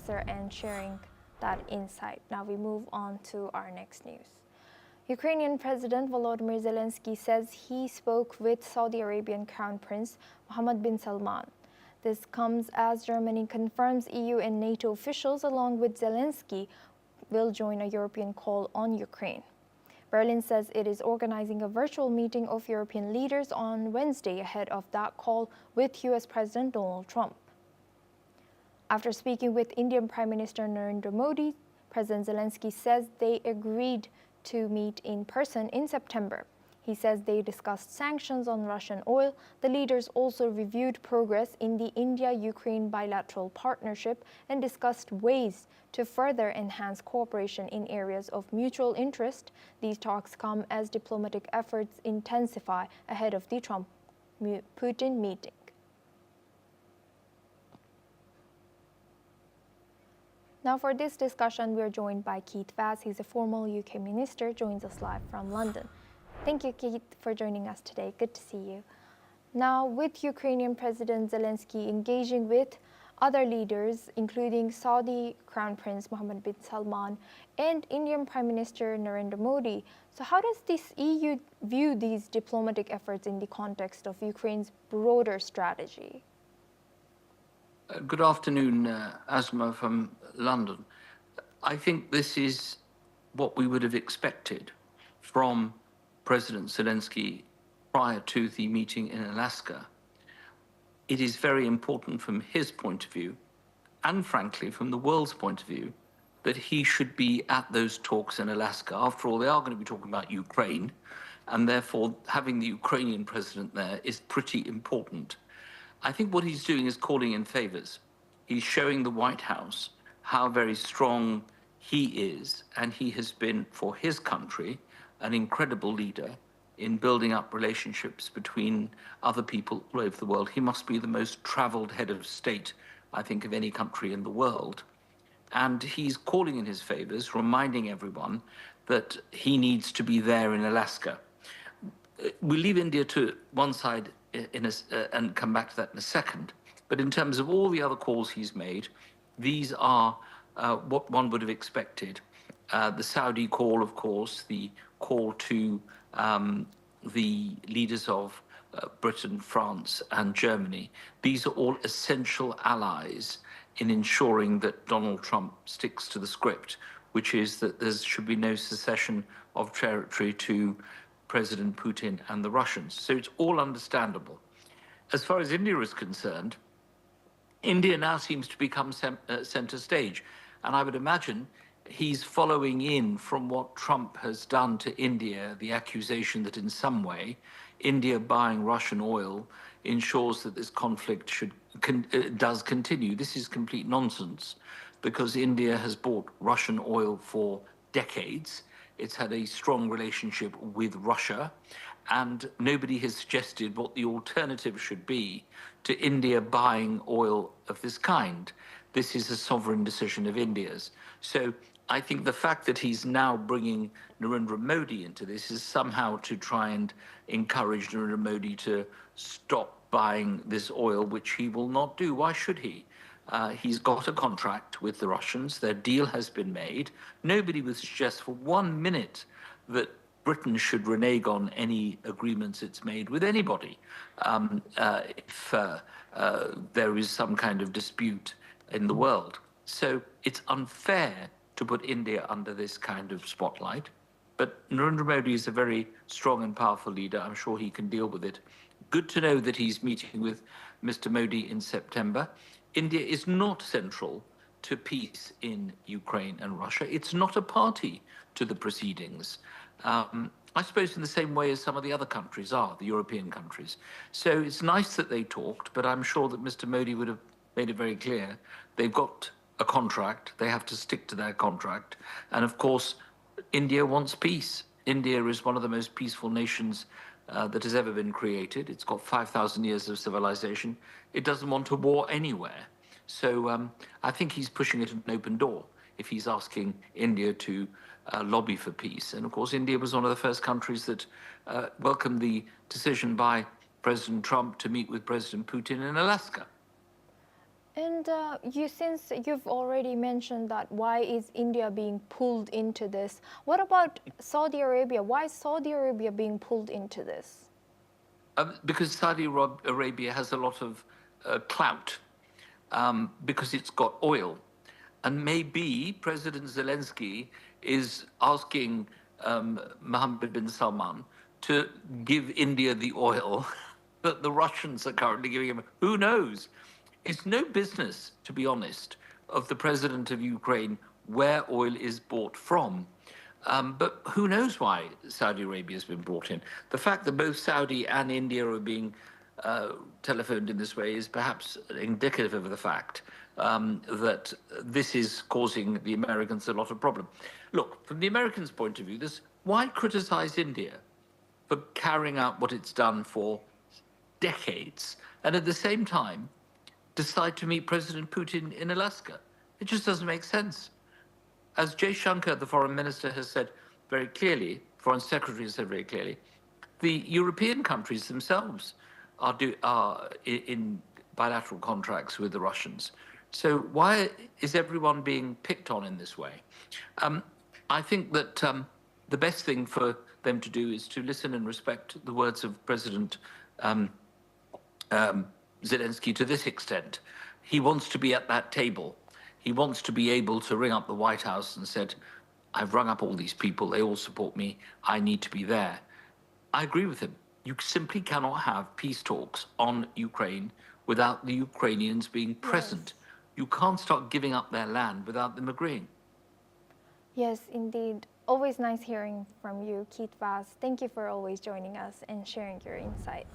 answer and sharing that insight. Now we move on to our next news. Ukrainian President Volodymyr Zelenskyy says he spoke with Saudi Arabian Crown Prince Mohammed bin Salman. This comes as Germany confirms EU and NATO officials, along with Zelenskyy, will join a European call on Ukraine. Berlin says it is organizing a virtual meeting of European leaders on Wednesday ahead of that call with US President Donald Trump. After speaking with Indian Prime Minister Narendra Modi, President Zelenskyy says they agreed to meet in person in September. He says they discussed sanctions on Russian oil. The leaders also reviewed progress in the India-Ukraine bilateral partnership and discussed ways to further enhance cooperation in areas of mutual interest. These talks come as diplomatic efforts intensify ahead of the Trump-Putin meeting. Now for this discussion, we're joined by Keith Vaz. He's a former UK minister, joins us live from London. Thank you, Keith, for joining us today. Good to see you. Now, with Ukrainian President Zelenskyy engaging with other leaders, including Saudi Crown Prince Mohammed bin Salman and Indian Prime Minister Narendra Modi, so how does this EU view these diplomatic efforts in the context of Ukraine's broader strategy? Good afternoon, Asma from London. I think this is what we would have expected from President Zelenskyy prior to the meeting in Alaska. It is very important from his point of view, and frankly from the world's point of view, that he should be at those talks in Alaska. After all, they are going to be talking about Ukraine, and therefore having the Ukrainian president there is pretty important. I think what he's doing is calling in favors. He's showing the White House how very strong he is, and he has been, for his country, an incredible leader in building up relationships between other people all over the world. He must be the most traveled head of state, I think, of any country in the world. And he's calling in his favors, reminding everyone that he needs to be there in Alaska. We'll leave India to one side and come back to that in a second. But in terms of all the other calls he's made, these are what one would have expected. The Saudi call, of course, the call to the leaders of Britain, France, and Germany. These are all essential allies in ensuring that Donald Trump sticks to the script, which is that there should be no secession of territory to President Putin and the Russians. So it's all understandable. As far as India is concerned, India now seems to become center stage. And I would imagine he's following in from what Trump has done to India, the accusation that in some way India buying Russian oil ensures that this conflict does continue. This is complete nonsense, because India has bought Russian oil for decades. It's had a strong relationship with Russia, and nobody has suggested what the alternative should be to India buying oil of this kind. This is a sovereign decision of India's. So I think the fact that he's now bringing Narendra Modi into this is somehow to try and encourage Narendra Modi to stop buying this oil, which he will not do. Why should he? He's got a contract with the Russians. Their deal has been made. Nobody would suggest for 1 minute that Britain should renege on any agreements it's made with anybody if there is some kind of dispute in the world. So it's unfair to put India under this kind of spotlight. But Narendra Modi is a very strong and powerful leader. I'm sure he can deal with it. Good to know that he's meeting with Mr. Modi in September. India is not central to peace in Ukraine and Russia. It's not a party to the proceedings. I suppose in the same way as some of the other countries are, the European countries. So it's nice that they talked, but I'm sure that Mr. Modi would have made it very clear they've got a contract, they have to stick to their contract. And of course, India wants peace. India is one of the most peaceful nations that has ever been created. It's got 5,000 years of civilization. It doesn't want a war anywhere. So I think he's pushing it an open door if he's asking India to lobby for peace. And of course, India was one of the first countries that welcomed the decision by President Trump to meet with President Putin in Alaska. And since you've already mentioned that, why is India being pulled into this? What about Saudi Arabia? Why is Saudi Arabia being pulled into this? Because Saudi Arabia has a lot of clout, because it's got oil. And maybe President Zelensky is asking Mohammed bin Salman to give India the oil that the Russians are currently giving him. Who knows? It's no business, to be honest, of the president of Ukraine where oil is bought from. But who knows why Saudi Arabia has been brought in? The fact that both Saudi and India are being telephoned in this way is perhaps indicative of the fact that this is causing the Americans a lot of problem. Look, from the Americans' point of view, why criticize India for carrying out what it's done for decades and at the same time decide to meet President Putin in Alaska? It just doesn't make sense. As Jay Shankar, the foreign minister, has said very clearly, foreign secretary has said very clearly, the European countries themselves are in bilateral contracts with the Russians. So why is everyone being picked on in this way? I think that the best thing for them to do is to listen and respect the words of President Zelensky to this extent. He wants to be at that table. He wants to be able to ring up the White House and said, I've rung up all these people, they all support me, I need to be there. I agree with him. You simply cannot have peace talks on Ukraine without the Ukrainians being present. Yes. You can't start giving up their land without them agreeing. Yes, indeed. Always nice hearing from you, Keith Vaz. Thank you for always joining us and sharing your insight.